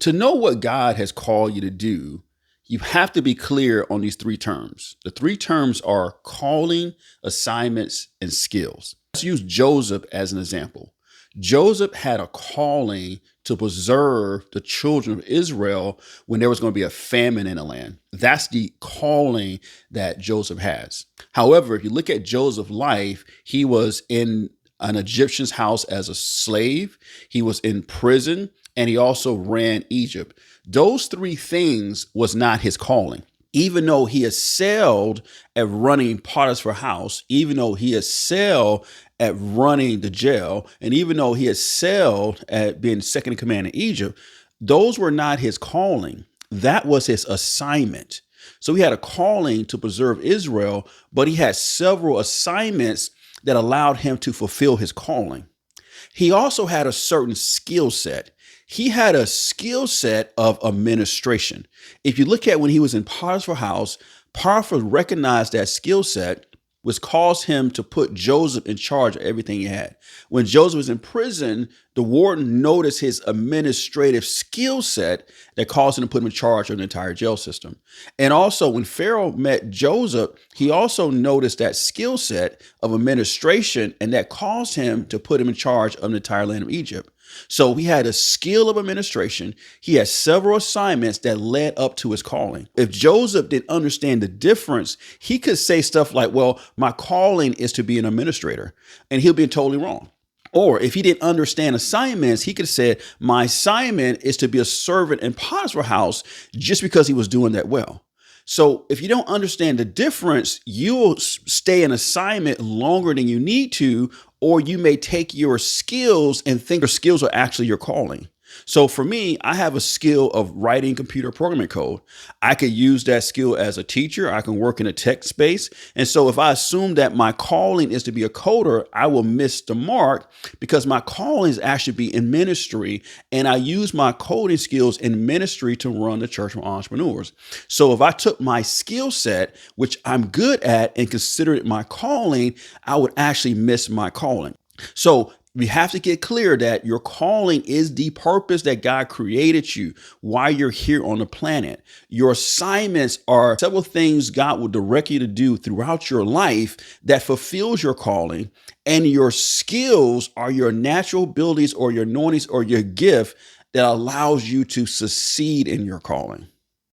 To know what God has called you to do, you have to be clear on these three terms. The three terms are calling, assignments, and skills. Let's use Joseph as an example. Joseph had a calling to preserve the children of Israel when there was going to be a famine in the land. That's the calling that Joseph has. However, if you look at Joseph's life, he was in an Egyptian's house as a slave. He was in prison, and he also ran Egypt. Those three things was not his calling. Even though he excelled at running Potiphar's house, even though he excelled at running the jail, and even though he excelled at being second in command in Egypt, those were not his calling. That was his assignment. So he had a calling to preserve Israel, but he had several assignments that allowed him to fulfill his calling. He also had a certain skill set. He had a skill set of administration. If you look at when he was in Potiphar's house, Potiphar recognized that skill set, which caused him to put Joseph in charge of everything he had. When Joseph was in prison, the warden noticed his administrative skill set that caused him to put him in charge of the entire jail system. And also when Pharaoh met Joseph, he also noticed that skill set of administration, and that caused him to put him in charge of the entire land of Egypt. So he had a skill of administration. He had several assignments that led up to his calling. If Joseph didn't understand the difference, he could say stuff like, well, my calling is to be an administrator, and he'll be totally wrong. Or if he didn't understand assignments, he could have said, my assignment is to be a servant in Potiphar's house, just because he was doing that well. So if you don't understand the difference, you'll stay in assignment longer than you need to, or you may take your skills and think your skills are actually your calling. So for me, I have a skill of writing computer programming code. I could use that skill as a teacher. I can work in a tech space. And so if I assume that my calling is to be a coder, I will miss the mark, because my calling is actually be in ministry. And I use my coding skills in ministry to run the Church for Entrepreneurs. So if I took my skill set, which I'm good at, and considered it my calling, I would actually miss my calling. So we have to get clear that your calling is the purpose that God created you, why you're here on the planet. Your assignments are several things God will direct you to do throughout your life that fulfills your calling. And your skills are your natural abilities or your anointings or your gift that allows you to succeed in your calling.